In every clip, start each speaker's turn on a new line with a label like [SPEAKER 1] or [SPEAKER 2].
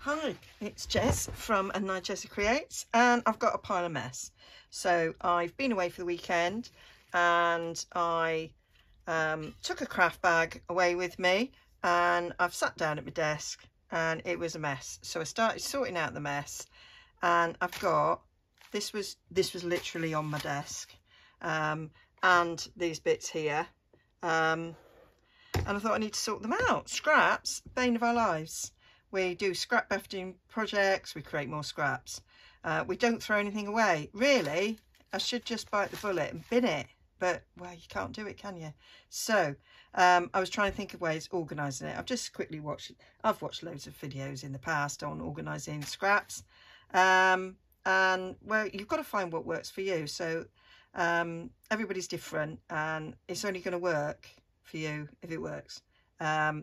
[SPEAKER 1] Hi, it's Jess from Nigezza Creates, and I've got a pile of mess. So I've been away for the weekend and I took a craft bag away with me, and I've sat down at my desk and it was a mess. So I started sorting out the mess, and I've got, this was literally on my desk, and these bits here, and I thought I need to sort them out. Scraps, bane of our lives. We do scrap buffeting projects, we create more scraps. We don't throw anything away. Really, I should just bite the bullet and bin it, but, well, you can't do it, can you? So I was trying to think of ways of organising it. I've just quickly watched, I've watched loads of videos in the past on organising scraps. And, well, you've got to find what works for you. So everybody's different, and it's only going to work for you if it works.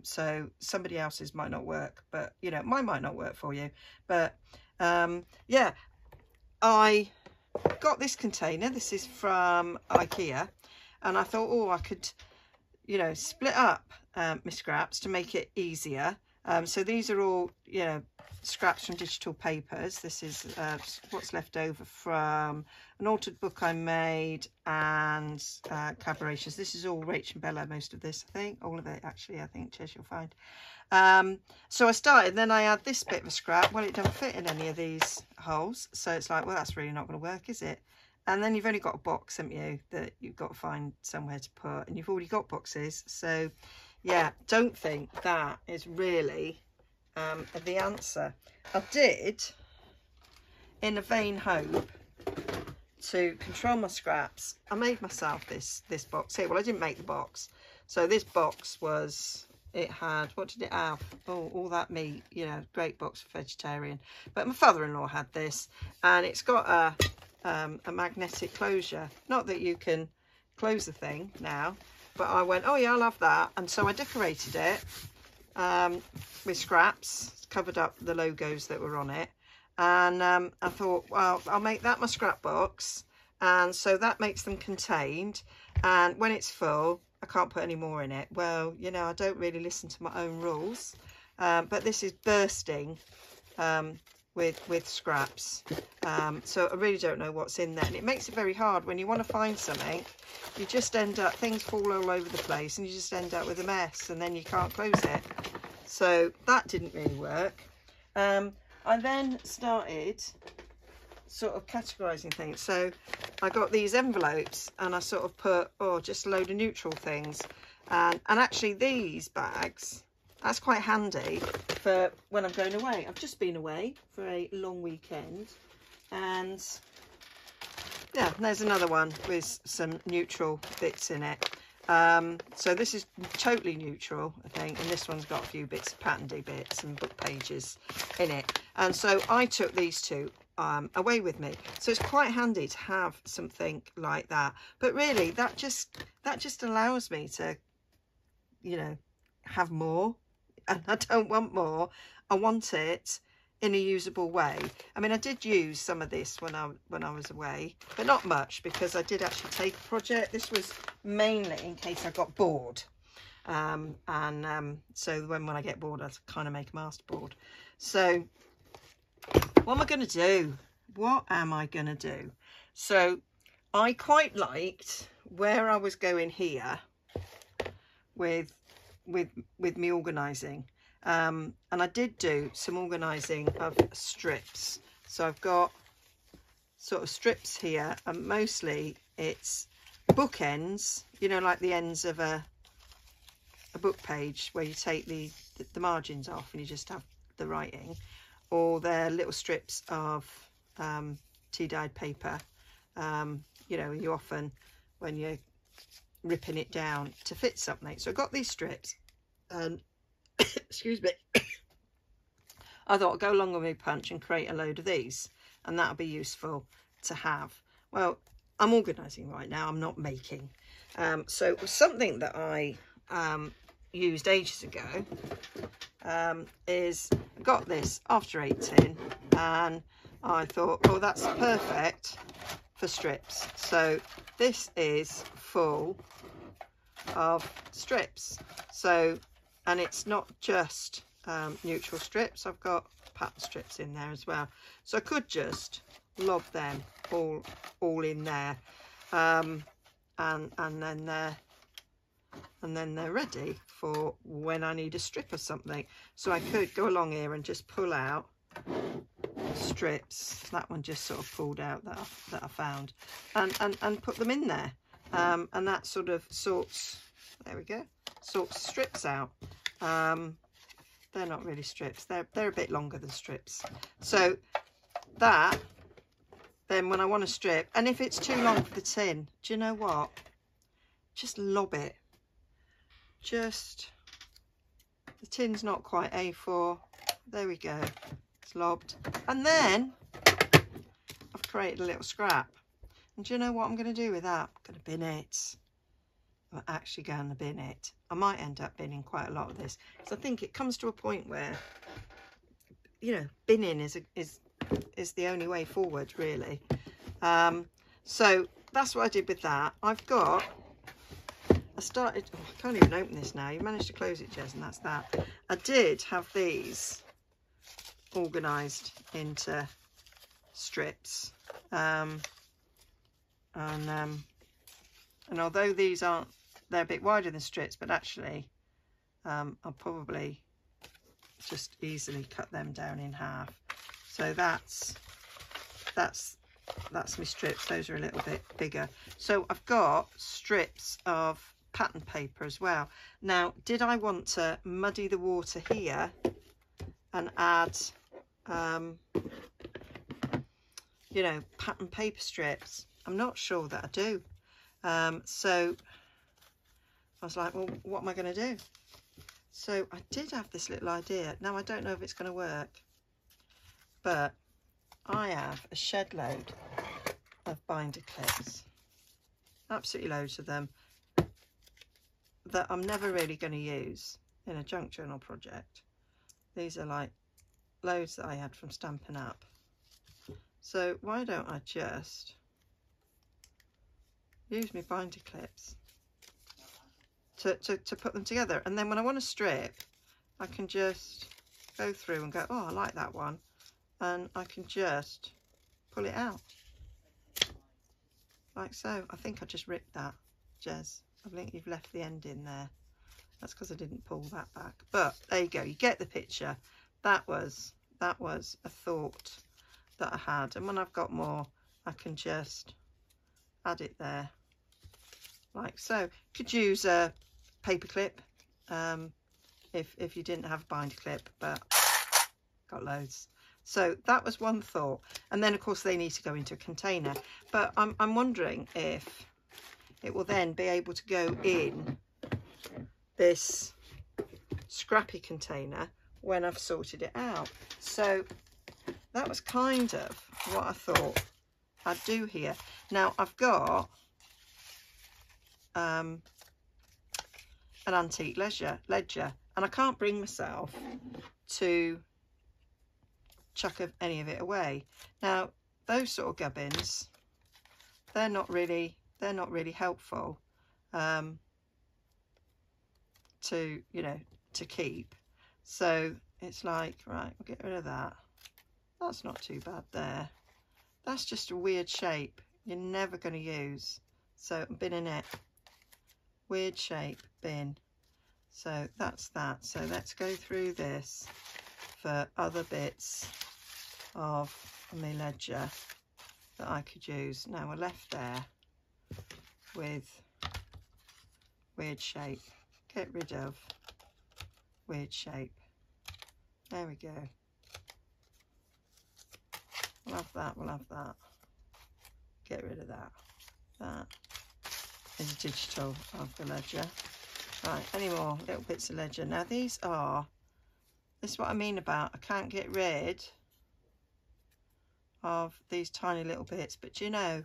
[SPEAKER 1] So somebody else's might not work, but, you know, mine might not work for you. But yeah, I got this container. This is from IKEA, and I thought, oh, I could, you know, split up my scraps to make it easier. So these are all, you know, scraps from digital papers. This is what's left over from an altered book I made, and collaborations. This is all Rach and Bella, most of this, I think. All of it, actually, I think, Chess, you'll find. So I started, then I had this bit of a scrap. Well, it don't fit in any of these holes. So it's like, well, that's really not going to work, is it? And then you've only got a box, haven't you, that you've got to find somewhere to put. And you've already got boxes. So, yeah, don't think that is really the answer. I did, in a vain hope to control my scraps, I made myself this box here. Well, I didn't make the box. So this box was, it had, what did it have? Oh, all that meat, you know, great box for vegetarian. But my father-in-law had this, and it's got a magnetic closure. Not that you can close the thing now, but I went, oh yeah, I'll have that. And so I decorated it with scraps, covered up the logos that were on it. And I thought, well, I'll make that my scrap box, and so that makes them contained, and when it's full I can't put any more in it. Well, you know, I don't really listen to my own rules, but this is bursting with scraps, so I really don't know what's in there, and it makes it very hard when you want to find something. You just end up, things fall all over the place, and you just end up with a mess, and then you can't close it. So that didn't really work. I then started sort of categorising things. So I got these envelopes, and I sort of put, oh, just a load of neutral things. And actually these bags, that's quite handy for when I'm going away. I've just been away for a long weekend, and yeah, there's another one with some neutral bits in it. So this is totally neutral, I think, and this one's got a few bits of pattern-y bits and book pages in it. And so I took these two away with me. So it's quite handy to have something like that. But really, that just allows me to, you know, have more. And I don't want more. I want it in a usable way. I mean, I did use some of this when I was away, but not much, because I did actually take a project. This was mainly in case I got bored, so when I get bored, I kind of make a masterboard. So what am I going to do? What am I going to do? So I quite liked where I was going here with me organising. And I did do some organising of strips. So I've got sort of strips here, and mostly it's bookends, you know, like the ends of a book page where you take the margins off and you just have the writing, or they're little strips of tea-dyed paper. You know, you often, when you're ripping it down to fit something. So I got these strips, and excuse me, I thought I'd go along with my punch and create a load of these, and that'll be useful to have. Well, I'm organising right now, I'm not making. So it was something that I used ages ago, is I got this after 18, and I thought, oh, that's perfect for strips. So this is full of strips. So, and it's not just neutral strips. I've got pattern strips in there as well, so I could just lob them all in there, and then they're ready for when I need a strip or something. So I could go along here and just pull out strips. That one just sort of pulled out that I found, and put them in there, and that sort of sorts, there we go, sorts strips out. They're not really strips, they're a bit longer than strips. So that, then when I want to strip, and if it's too long for the tin, do you know what, just lob it. Just, the tin's not quite A4, there we go, it's lobbed, and then I've created a little scrap. And do you know what I'm going to do with that? I'm going to bin it. I'm actually going to bin it. I might end up binning quite a lot of this, because I think it comes to a point where, you know, binning is the only way forward, really. So that's what I did with that. I've got, I started, oh, I can't even open this now. You managed to close it, Jez, and that's that. I did have these organised into strips, and although these aren't, they're a bit wider than strips, but actually I'll probably just easily cut them down in half. So that's my strips. Those are a little bit bigger. So I've got strips of pattern paper as well. Now, did I want to muddy the water here and add you know, pattern paper strips? I'm not sure that I do. So I was like, well, what am I going to do? So I did have this little idea. Now, I don't know if it's going to work, but I have a shed load of binder clips, absolutely loads of them, that I'm never really going to use in a junk journal project. These are like loads that I had from Stampin' Up. So why don't I just use my binder clips to put them together, and then when I want to strip, I can just go through and go, oh, I like that one, and I can just pull it out like so. I think I just ripped that, Jez. I think you've left the end in there. That's because I didn't pull that back, but there you go, you get the picture. That was a thought that I had, and when I've got more, I can just add it there like so. Could use a paper clip if you didn't have a binder clip, but got loads. So that was one thought, and then of course they need to go into a container, but I'm wondering if it will then be able to go in this scrappy container when I've sorted it out. So that was kind of what I thought I'd do here. Now I've got an antique ledger, and I can't bring myself to chuck any of it away. Now those sort of gubbins, they're not really helpful to, you know, to keep. So it's like, right, we'll get rid of that. That's not too bad there. That's just a weird shape you're never going to use, so I'm binning it. Weird shape, bin. So that's that. So let's go through this for other bits of my ledger that I could use. Now we're left there with weird shape. Get rid of weird shape. There we go. We'll have that, we'll have that. Get rid of that. That is digital of the ledger. Right, any more little bits of ledger? Now these are, this is what I mean about I can't get rid of these tiny little bits, but you know,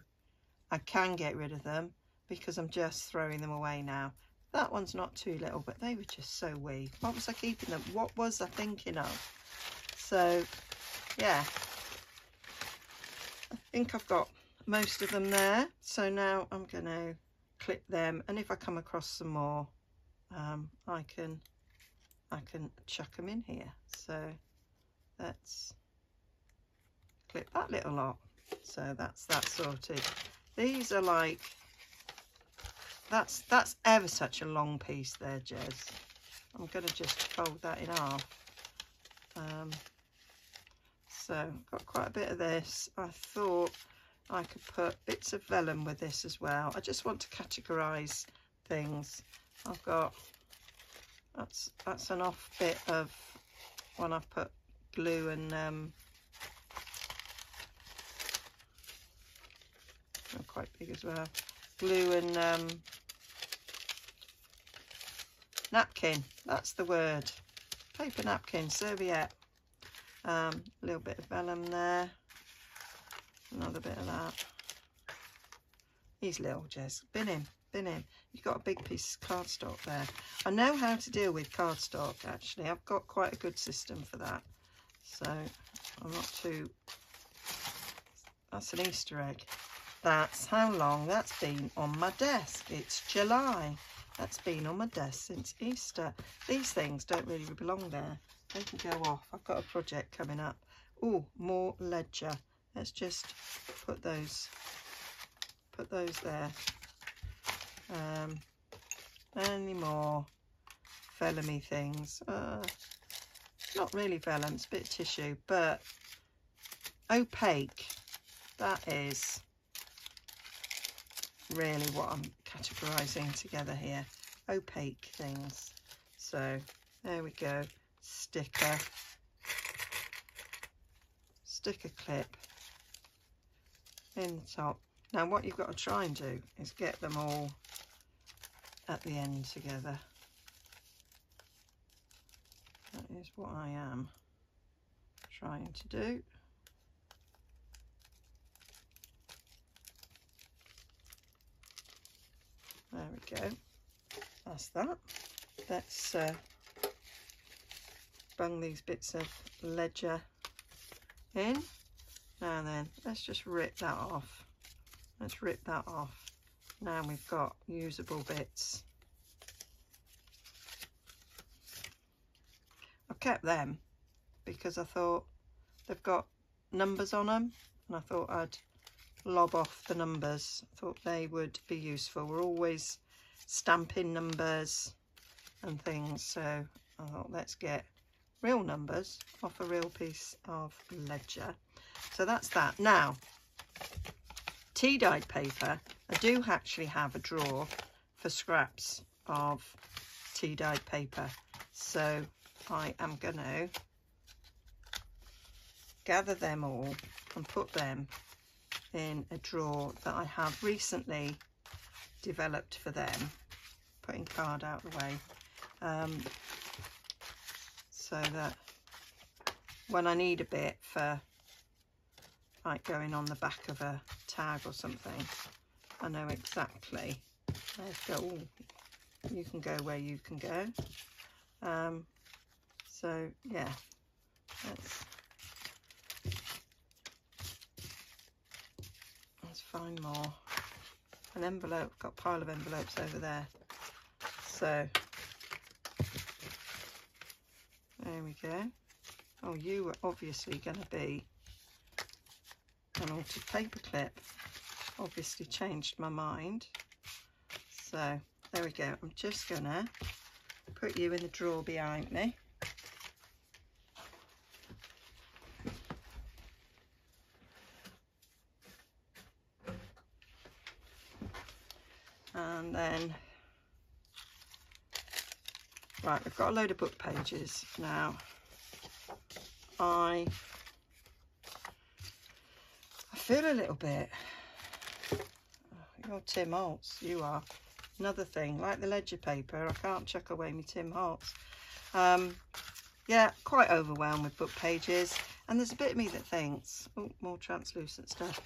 [SPEAKER 1] I can get rid of them because I'm just throwing them away now. That one's not too little, but they were just so wee. What was I keeping them? What was I thinking of? So yeah, I think I've got most of them there. So now I'm going to clip them, and if I come across some more, I can I can chuck them in here. So let's clip that little lot. So that's that sorted. These are like, that's ever such a long piece there, Jez. I'm going to just fold that in half. So I've got quite a bit of this. I thought I could put bits of vellum with this as well. I just want to categorise things. I've got, that's an off bit of when I've put glue and they're quite big as well. Glue and napkin, that's the word. Paper napkin, serviette. A little bit of vellum there. Another bit of that. He's little, Jez. Bin him, bin him. You've got a big piece of cardstock there. I know how to deal with cardstock, actually. I've got quite a good system for that. So I'm not too... That's an Easter egg. That's how long that's been on my desk. It's July. That's been on my desk since Easter. These things don't really belong there. They can go off. I've got a project coming up. Oh, more ledger. Let's just put those there. Any more vellum-y things? Not really vellum, it's a bit of tissue, but opaque. That is really what I'm categorising together here. Opaque things. So there we go. Sticker clip in the top. Now what you've got to try and do is get them all at the end together. That is what I am trying to do. There we go. That's that. Let's bung these bits of ledger in. Now then, let's just rip that off. Let's rip that off. Now we've got usable bits. I've kept them because I thought they've got numbers on them, and I thought I'd lob off the numbers. I thought they would be useful. We're always stamping numbers and things, so I thought let's get real numbers off a real piece of ledger. So that's that. Now, tea dyed paper, I do actually have a drawer for scraps of tea dyed paper, so I am going to gather them all and put them in a drawer that I have recently developed for them. Putting card out of the way, so that when I need a bit for like going on the back of a tag or something, I know exactly where to go. Ooh, you can go where you can go. So yeah, let's find more. An envelope, got a pile of envelopes over there. So there we go. Oh, you were obviously going to be an altered paper clip. Obviously changed my mind. So there we go. I'm just going to put you in the drawer behind me. And then, right, we've got a load of book pages now. I feel a little bit, you're Tim Holtz, you are. Another thing, like the ledger paper, I can't chuck away my Tim Holtz. Yeah, quite overwhelmed with book pages. And there's a bit of me that thinks, oh, more translucent stuff.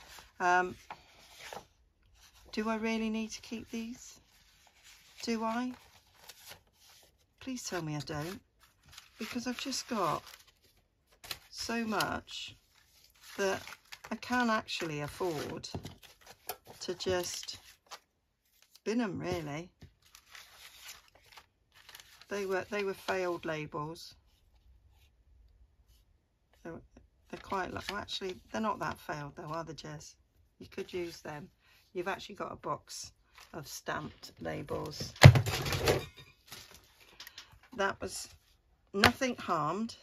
[SPEAKER 1] Do I really need to keep these? Do I? Please tell me I don't, because I've just got so much that I can actually afford to just bin them, really. They were failed labels. They're quite like, well, actually they're not that failed though, are they, Jez? You could use them. You've actually got a box of stamped labels. That was nothing harmed.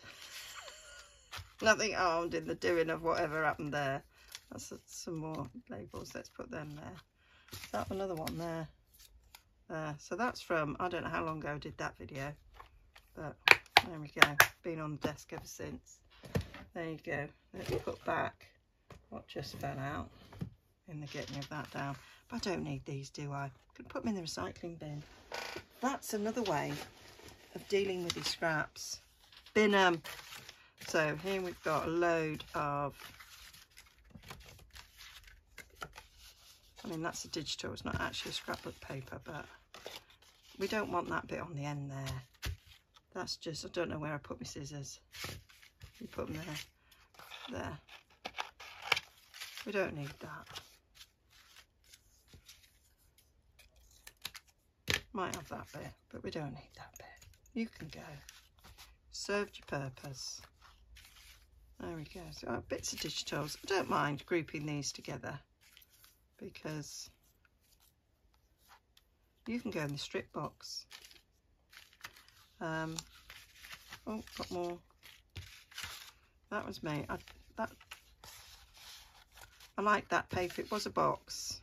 [SPEAKER 1] Nothing harmed in the doing of whatever happened there. That's some more labels. Let's put them there. Is that another one there? There. So that's from, I don't know how long ago I did that video, but there we go. Been on the desk ever since. There you go. Let's put back what just fell out in the getting of that down. But I don't need these, do I? Could put them in the recycling bin. That's another way of dealing with these scraps. Bin them. So here we've got a load of, I mean that's a digital, it's not actually a scrapbook paper, but we don't want that bit on the end there. That's just, I don't know where I put my scissors. You put them there. There. We don't need that. Might have that bit, but we don't need that bit. You can go. Served your purpose. There we go. So bits of digitals. I don't mind grouping these together because you can go in the strip box. Oh, got more. That was me. I like that paper. It was a box,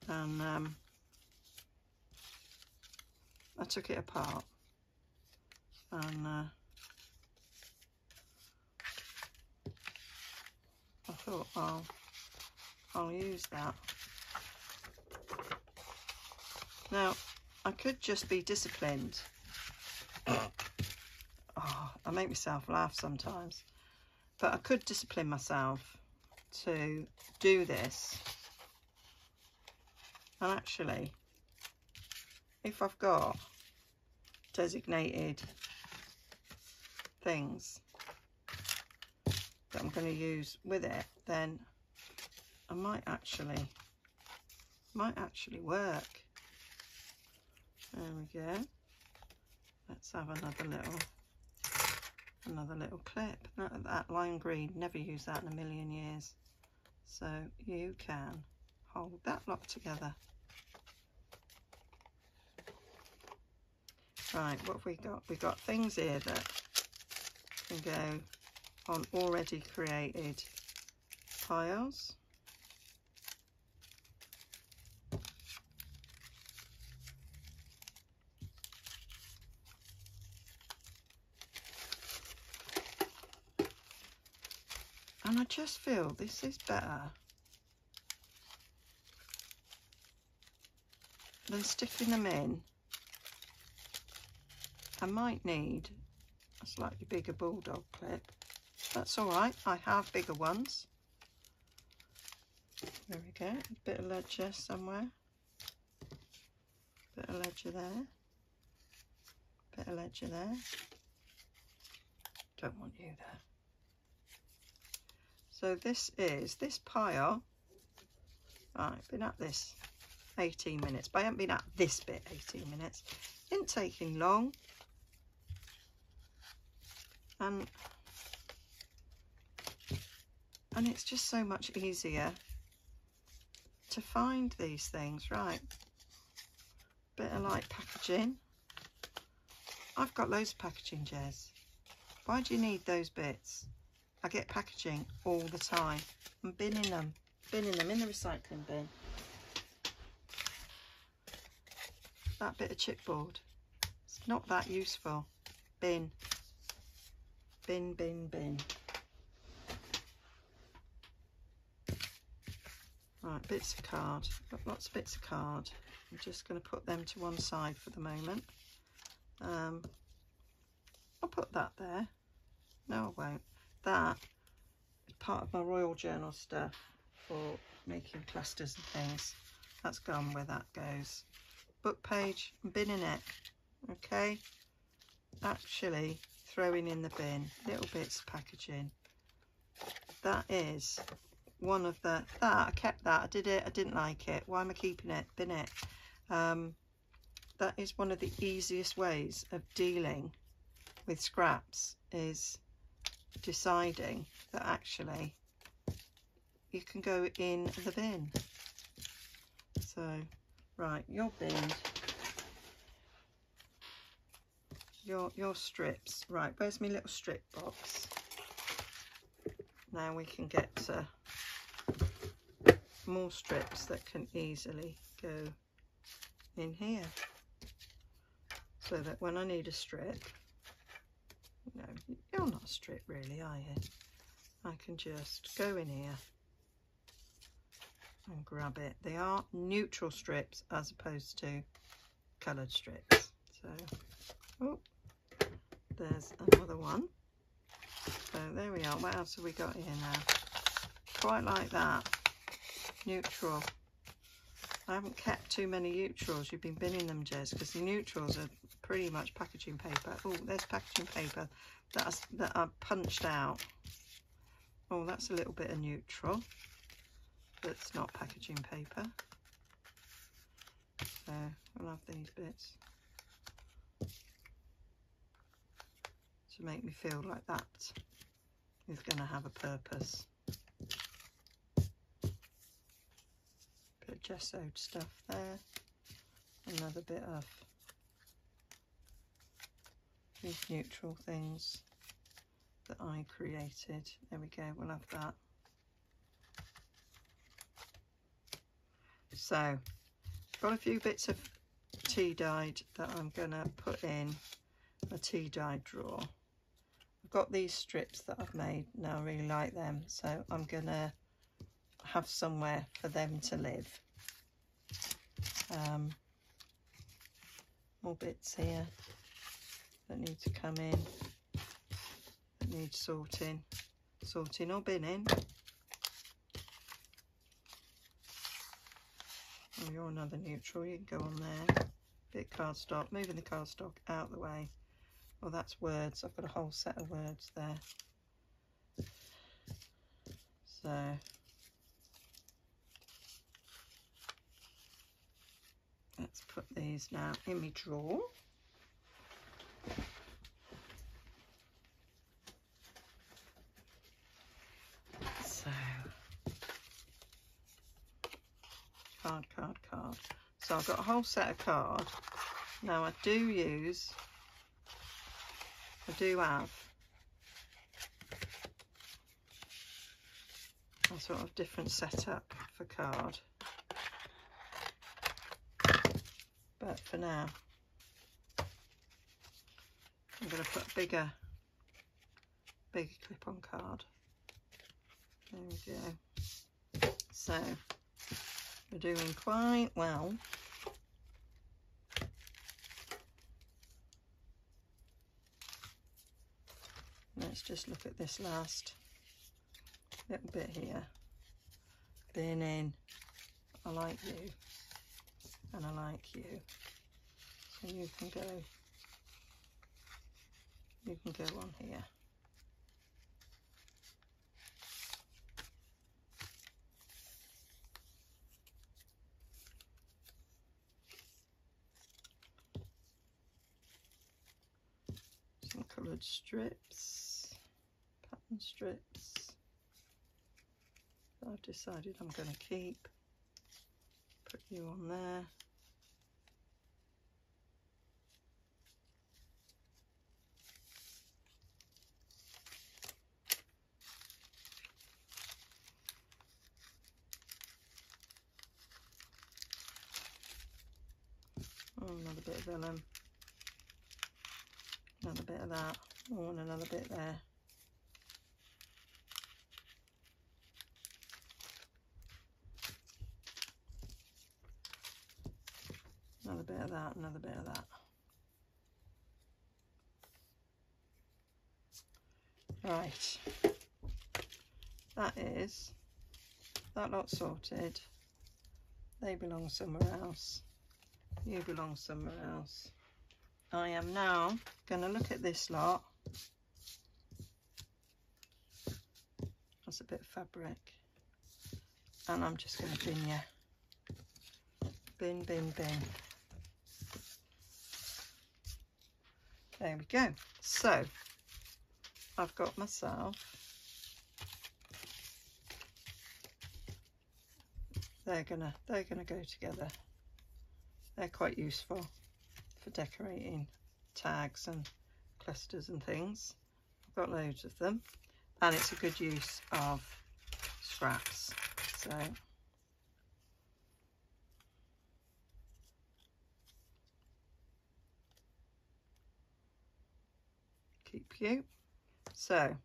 [SPEAKER 1] and I took it apart, and I thought, I'll use that. Now, I could just be disciplined. Oh, I make myself laugh sometimes, but I could discipline myself to do this. And actually, if I've got designated things that I'm going to use with it, then I might actually work. There we go. Let's have another little clip. That lime green, never use that in a million years. So you can hold that lot together. Right, what have we got? We've got things here that can go on already created piles. And I just feel this is better than sticking them in. I might need a slightly bigger bulldog clip. That's all right, I have bigger ones. There we go, a bit of ledger somewhere. Bit of ledger there. Bit of ledger there. Don't want you there. So this is this pile. Right, been at this 18 minutes, but I haven't been at this bit 18 minutes. Isn't taking long. And it's just so much easier to find these things. Right, bit of light packaging. I've got loads of packaging, Jez. Why do you need those bits? I get packaging all the time. I'm binning them in the recycling bin. That bit of chipboard, it's not that useful. Bin. Bin, bin, bin. Right, bits of card. Got lots of bits of card. I'm just going to put them to one side for the moment. I'll put that there. No, I won't. That is part of my Royal Journal stuff for making clusters and things. That's gone where that goes. Book page, I'm binning it. Okay. Actually throwing in the bin little bits of packaging. That is one of the, that I kept that, I did it, I didn't like it, why am I keeping it? Bin it. that is one of the easiest ways of dealing with scraps, is deciding that actually you can go in the bin. So, right, your bin, your strips. Right, where's my little strip box? Now we can get to more strips that can easily go in here, so that when I need a strip, no, you're not a strip really, are you? I can just go in here and grab it. They are neutral strips as opposed to coloured strips. So, oh, there's another one. So there we are. What else have we got here now? Quite like that. Neutral. I haven't kept too many neutrals. You've been binning them, Jez, because the neutrals are pretty much packaging paper. Oh, there's packaging paper that are punched out. Oh, that's a little bit of neutral. That's not packaging paper. So we'll have these bits to make me feel like that is going to have a purpose. Bit of gessoed stuff there. Another bit of these neutral things that I created. There we go, we'll have that. So, got a few bits of tea dyed that I'm gonna put in a tea dyed drawer. I've got these strips that I've made now, I really like them, so I'm gonna have somewhere for them to live. More bits here that need to come in, that need sorting or binning. Oh, you're another neutral, you can go on there. Bit of cardstock, moving the cardstock out of the way. Oh, that's words, I've got a whole set of words there. So, let's put these now in my drawer. So, card. So I've got a whole set of card. Now I do have a sort of different setup for card. But for now, I'm going to put a bigger clip-on card. There we go. So we're doing quite well. Let's just look at this last little bit here. Binning. I like you. And I like you. So you can go on here. Some coloured strips, pattern strips that I've decided I'm going to keep. Put you on there. Oh, another bit of vellum. Another bit of that. Oh, and another bit there. Another bit of that, another bit of that. Right. That lot sorted. They belong somewhere else. You belong somewhere else. I am now going to look at this lot. That's a bit of fabric. And I'm just going to bin you. Bin. There we go. So I've got myself, they're gonna go together. They're quite useful for decorating tags and clusters and things. I've got loads of them, and it's a good use of scraps. So keep you. So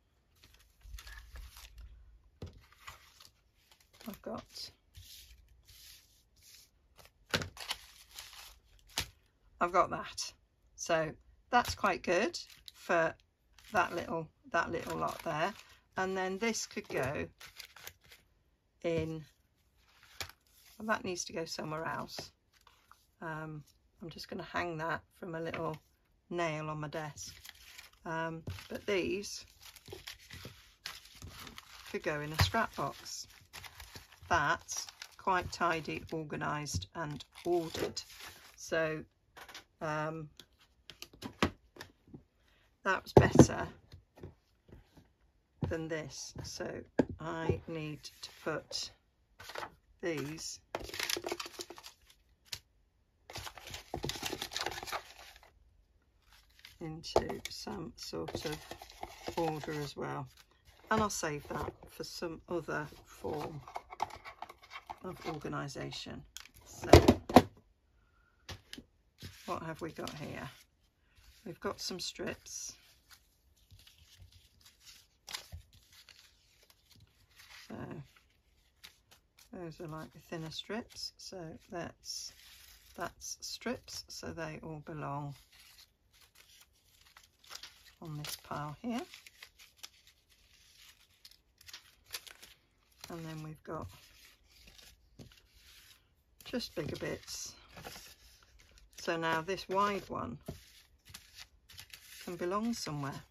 [SPEAKER 1] I've got that. So that's quite good for that little lot there. And then this could go in, well, that needs to go somewhere else. I'm just going to hang that from a little nail on my desk. But these could go in a scrap box. That's quite tidy, organised and ordered. So that's better than this. So I need to put these into some sort of order as well, and I'll save that for some other form of organisation. So what have we got here? We've got some strips. So those are like the thinner strips, so that's strips, so they all belong on this pile here. And then we've got just bigger bits. So now this wide one can belong somewhere.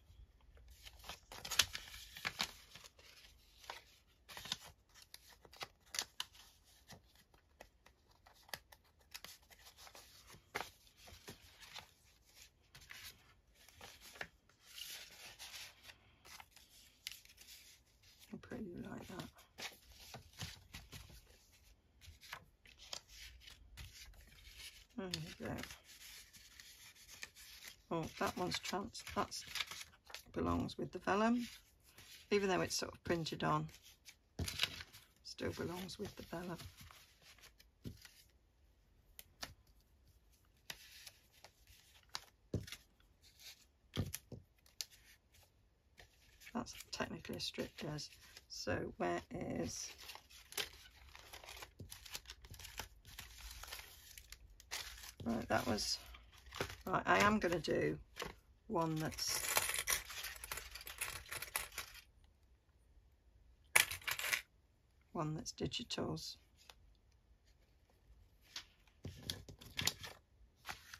[SPEAKER 1] I'll put you like that. There you go. Oh, that one's that belongs with the vellum, even though it's sort of printed on, still belongs with the vellum. That's technically a strip, yes. So where is, right, that was, right, I am going to do one that's digitals.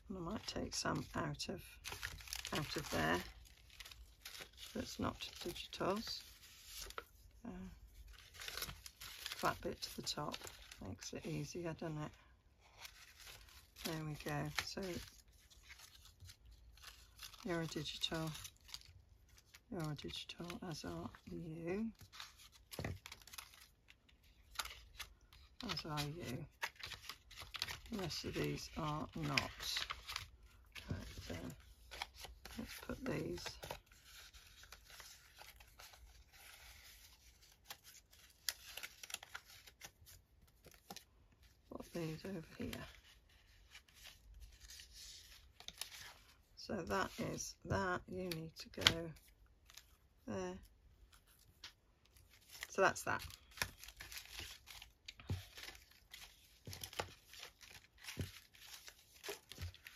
[SPEAKER 1] And I might take some out of there. That's not digitals. Flat bit to the top makes it easier, doesn't it? There we go. So you're a digital, as are you, as are you. The rest of these are not. Right, so let's put these over here. So that is that. You need to go there. So that's that.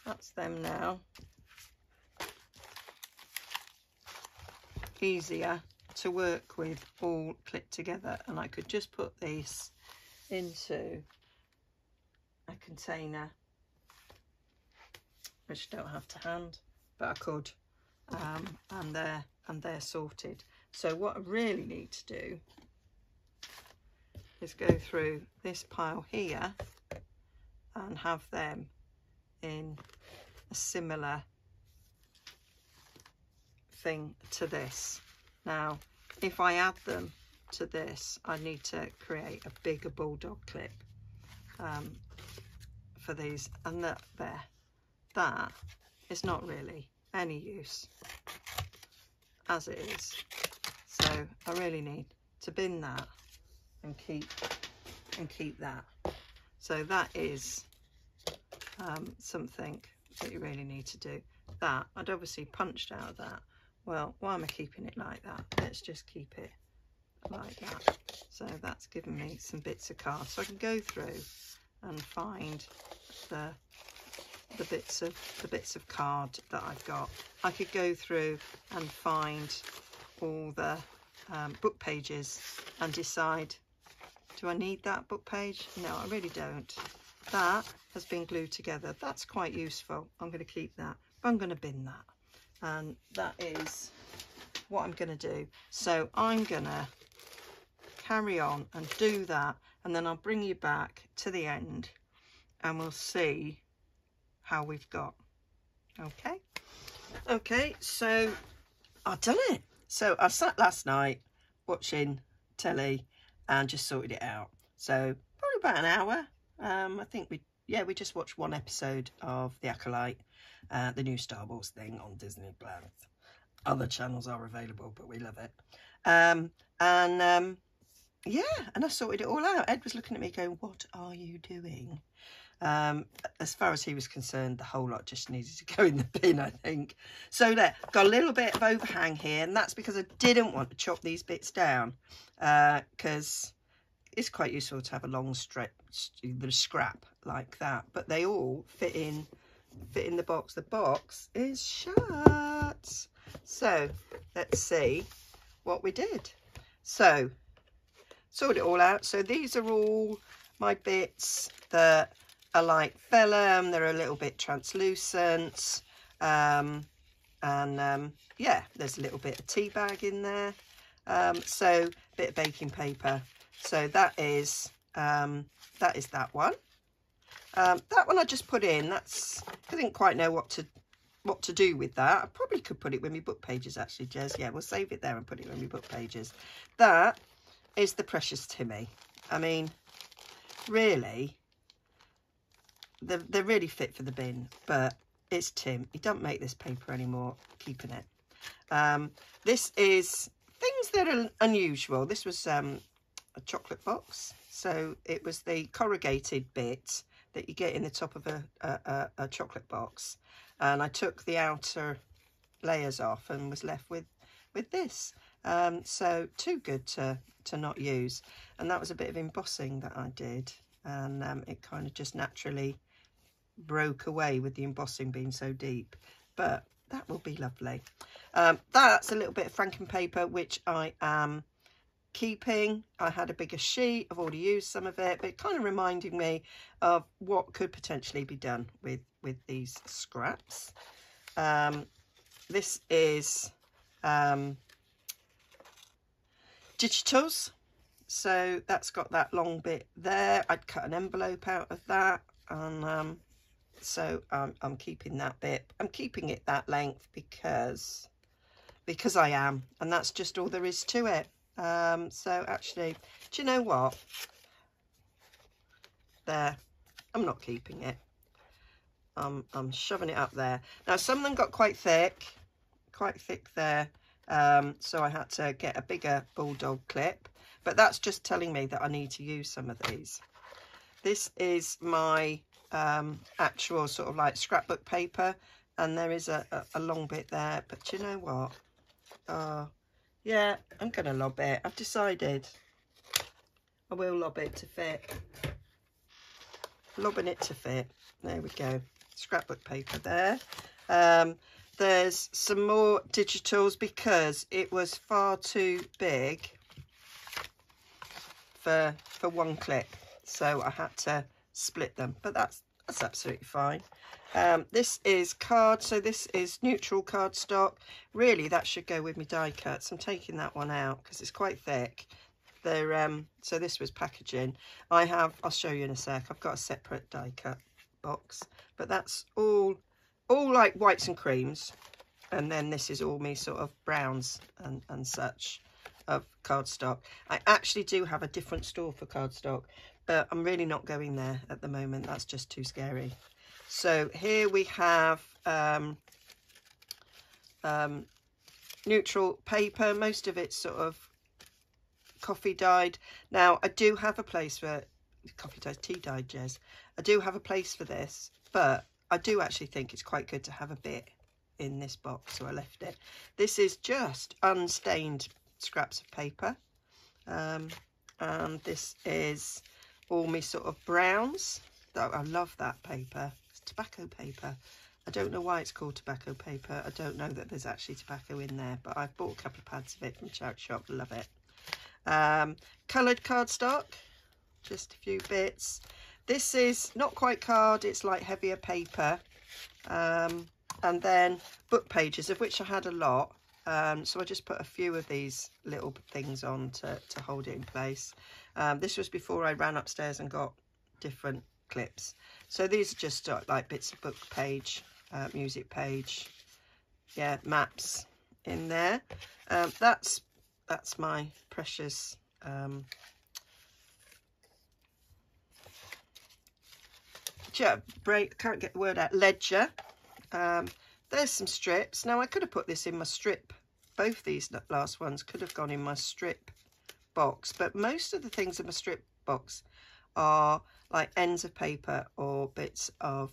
[SPEAKER 1] That's them now. Easier to work with, all clipped together, and I could just put this into a container, which I don't have to hand, but I could, and they're sorted. So what I really need to do is go through this pile here and have them in a similar something to this. Now, if I add them to this, I need to create a bigger bulldog clip for these, and that is not really any use as it is. So I really need to bin that and keep that. So that is something that you really need to do. That I'd obviously punched out of that. Well, why am I keeping it like that? Let's just keep it like that. So that's given me some bits of card, so I can go through and find the bits of card that I've got. I could go through and find all the book pages and decide, do I need that book page? No, I really don't. That has been glued together. That's quite useful. I'm going to keep that, but I'm going to bin that. And that is what I'm going to do. So I'm going to carry on and do that, and then I'll bring you back to the end and we'll see how we've got. Okay, so I've done it. So I sat last night watching telly and just sorted it out. So probably about an hour. I think we just watched one episode of The Acolyte, the new Star Wars thing on Disney Plus. Other channels are available, but we love it. Yeah, and I sorted it all out. Ed was looking at me going, what are you doing? As far as he was concerned, the whole lot just needed to go in the bin, I think. So there, got a little bit of overhang here, and that's because I didn't want to chop these bits down, because it's quite useful to have a long scrap like that. But they all fit in the box. The box is shut. So let's see what we did. So sorted it all out. So these are all my bits that are like vellum. They're a little bit translucent, yeah, there's a little bit of tea bag in there, so a bit of baking paper. So that is that one. That one I just put in. I didn't quite know what to do with that. I probably could put it with my book pages, actually, Jez. Yeah, we'll save it there and put it with my book pages. That is the Precious Timmy. I mean, really, they're really fit for the bin, but it's Tim. He don't make this paper anymore. Keeping it. This is things that are unusual. This was a chocolate box, so it was the corrugated bit that you get in the top of a chocolate box, and I took the outer layers off and was left with this. So too good to not use. And that was a bit of embossing that I did, and it kind of just naturally broke away with the embossing being so deep, but that will be lovely. That's a little bit of franking paper which I am keeping. I had a bigger sheet, I've already used some of it, but it kind of reminding me of what could potentially be done with these scraps. This is digitals, so that's got that long bit there. I'd cut an envelope out of that, and so I'm keeping that bit. I'm keeping it that length because I am, and that's just all there is to it. So actually, do you know what? There, I'm not keeping it. I'm shoving it up there. Now some of them got quite thick there, so I had to get a bigger bulldog clip, but that's just telling me that I need to use some of these. This is my actual sort of like scrapbook paper, and there is a long bit there, but you know what? Yeah, I'm going to lob it. I've decided I will lob it to fit. Lobbing it to fit. There we go. Scrapbook paper there. There's some more digitals because it was far too big for one clip, so I had to split them, but that's absolutely fine. This is card, so this is neutral cardstock. Really, that should go with my die cuts. I'm taking that one out because it's quite thick. They're so this was packaging. I'll show you in a sec. I've got a separate die cut box, but that's all like whites and creams. And then this is all me sort of browns and such of cardstock. I actually do have a different store for cardstock, but I'm really not going there at the moment. That's just too scary. So here we have neutral paper. Most of it's sort of coffee dyed. Now I do have a place for coffee dyed, tea dyed, Jez. I do have a place for this, but I do actually think it's quite good to have a bit in this box, so I left it. This is just unstained scraps of paper, and this is all me sort of browns. I love that paper. It's tobacco paper. I don't know why it's called tobacco paper. I don't know that there's actually tobacco in there, but I've bought a couple of pads of it from charity shop. Love it. Coloured cardstock, just a few bits. This is not quite card, it's like heavier paper. And then book pages, of which I had a lot. So I just put a few of these little things on to hold it in place. This was before I ran upstairs and got different clips. So these are just like bits of book page, music page, yeah, maps in there. That's my precious can't get the word out, ledger. There's some strips. Now I could have put this in my strip. Both these last ones could have gone in my strip box, but most of the things in my strip box are like ends of paper or bits of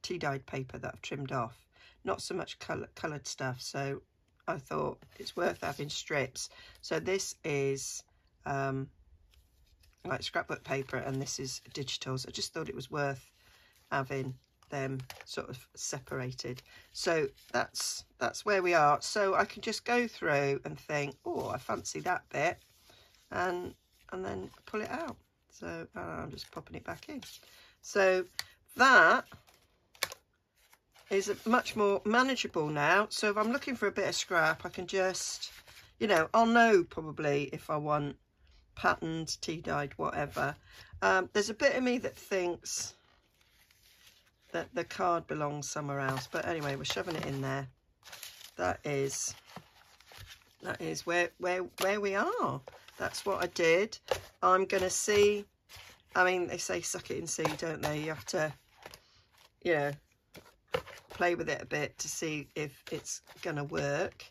[SPEAKER 1] tea dyed paper that I've trimmed off. Not so much coloured stuff. So I thought it's worth having strips. So this is like scrapbook paper, and this is digital. So I just thought it was worth having them sort of separated. So that's where we are. So I can just go through and think, oh, I fancy that bit, and then pull it out. So I'm just popping it back in. So that is much more manageable now. So if I'm looking for a bit of scrap, I can just, you know, I'll know probably if I want patterned, tea dyed, whatever. There's a bit of me that thinks that the card belongs somewhere else, but anyway, we're shoving it in there. That is where we are. That's what I did. I'm gonna see. I mean, they say suck it and see, don't they? You have to, you know, play with it a bit to see if it's gonna work.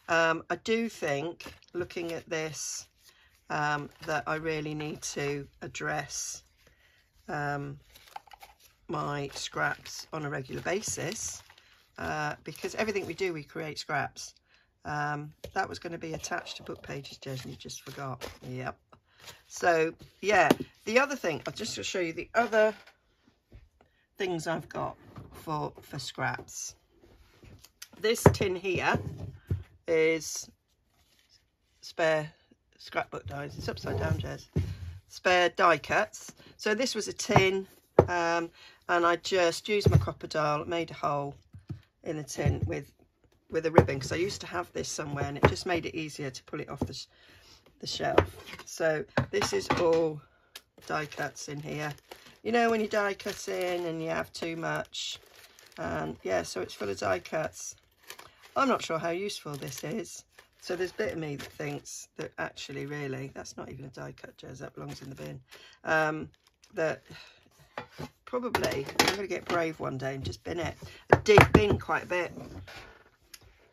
[SPEAKER 1] I do think, looking at this, that I really need to address my scraps on a regular basis, because everything we do, we create scraps. That was going to be attached to book pages, Jez, and you just forgot. Yep. So yeah, the other thing, I'll just show you the other things I've got for scraps. This tin here is spare scrapbook dies. It's upside down, Jez. Spare die cuts. So this was a tin, and I just used my crocodile, made a hole in the tin with a ribbon, because I used to have this somewhere and it just made it easier to pull it off the shelf. So this is all die cuts in here. You know, when you die cutting and you have too much, and yeah, so it's full of die cuts. I'm not sure how useful this is. So there's a bit of me that thinks that actually, really, that's not even a die cut, Jez, that belongs in the bin. That probably I'm going to get brave one day and just bin it. I did bin quite a bit.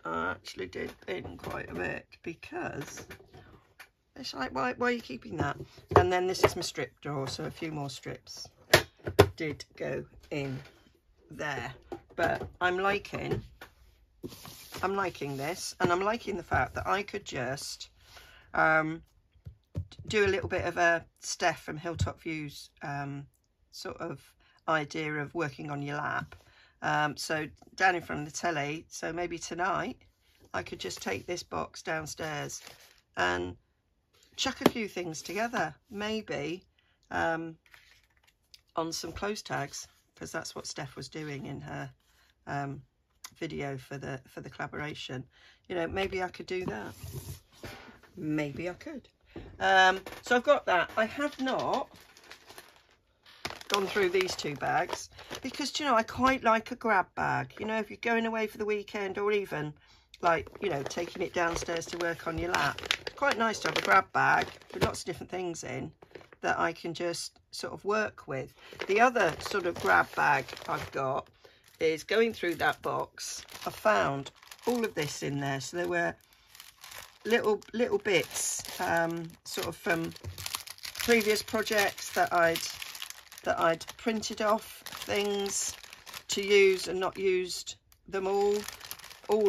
[SPEAKER 1] I actually did bin quite a bit, because it's like, why are you keeping that? And then this is my strip drawer, so a few more strips did go in there. But I'm liking this, and I'm liking the fact that I could just do a little bit of a Steph from Hilltop Views sort of idea of working on your lap. So down in front of the telly, so maybe tonight I could just take this box downstairs and chuck a few things together, maybe on some clothes tags, because that's what Steph was doing in her video for the collaboration. You know, maybe I could do that. Maybe I could. So I've got that. I have not gone through these two bags. because, you know, I quite like a grab bag. You know, if you're going away for the weekend, or even like, you know, taking it downstairs to work on your lap, quite nice to have a grab bag with lots of different things in that I can just sort of work with. The other sort of grab bag I've got is, going through that box, I found all of this in there. So there were little bits sort of from previous projects that I'd printed off, things to use and not used them all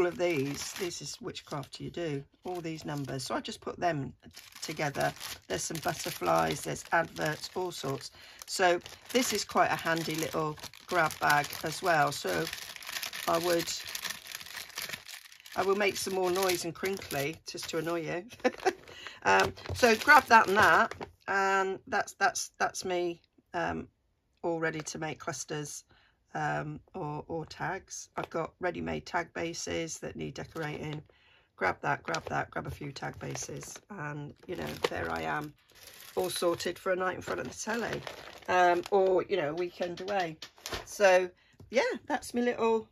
[SPEAKER 1] of these. This is Witchcraft You Do, all these numbers, so I just put them together. There's some butterflies, there's adverts, all sorts. So this is quite a handy little grab bag as well. So I will make some more noise and crinkly just to annoy you. So grab that and that, and that's me all ready to make clusters or tags. I've got ready-made tag bases that need decorating. Grab that, grab a few tag bases, and you know, there I am, all sorted for a night in front of the telly, or you know, a weekend away. So yeah, that's my little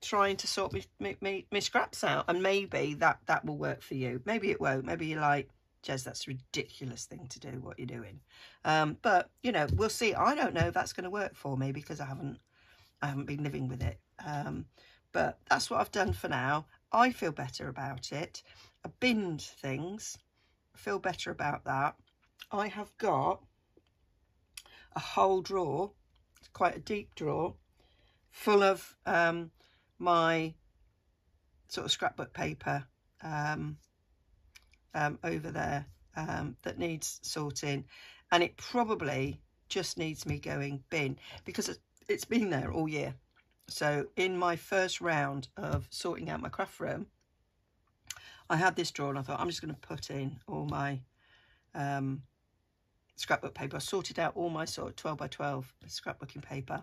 [SPEAKER 1] trying to sort me scraps out, and maybe that will work for you. Maybe it won't. Maybe you're like, Jez, that's a ridiculous thing to do, what you're doing. But you know, we'll see. I don't know if that's going to work for me, because I haven't been living with it. But that's what I've done for now. I feel better about it. I binned things. I feel better about that. I have got a whole drawer, it's quite a deep drawer, full of my sort of scrapbook paper over there that needs sorting, and it probably just needs me going bin, because it's been there all year. So in my first round of sorting out my craft room, I had this drawer and I thought, I'm just going to put in all my scrapbook paper. I sorted out all my sort of 12 by 12 scrapbooking paper,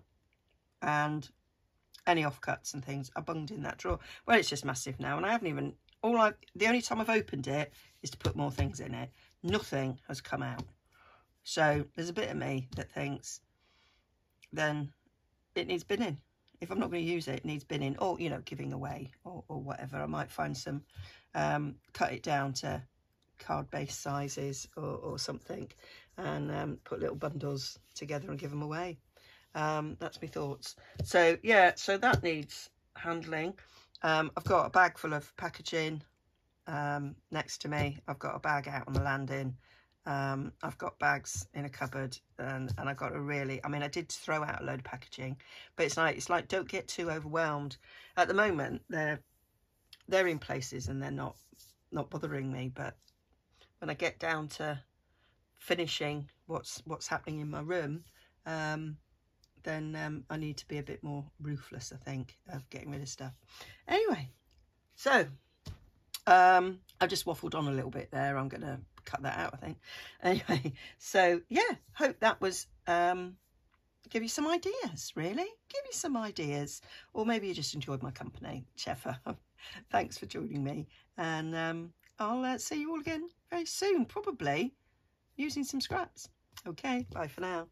[SPEAKER 1] and any offcuts and things I bunged in that drawer. Well, it's just massive now, and I haven't even, the only time I've opened it is to put more things in it. Nothing has come out. So there's a bit of me that thinks then it needs binning. If I'm not going to use it, it needs binning, or, you know, giving away, or whatever. I might find some, cut it down to card-based sizes or something, and put little bundles together and give them away. That's my thoughts. So yeah, so that needs handling. I've got a bag full of packaging next to me. I've got a bag out on the landing. I've got bags in a cupboard, and I've got a really, I mean, I did throw out a load of packaging, but it's like don't get too overwhelmed. At the moment, they're in places and they're not bothering me, but when I get down to finishing what's happening in my room, then I need to be a bit more ruthless, I think, of getting rid of stuff. Anyway, so I just waffled on a little bit there. I'm going to cut that out, I think. Anyway, so yeah, hope that was give you some ideas, really. Give you some ideas. Or maybe you just enjoyed my company, whichever. Thanks for joining me. And I'll see you all again very soon, probably using some scraps. Okay, bye for now.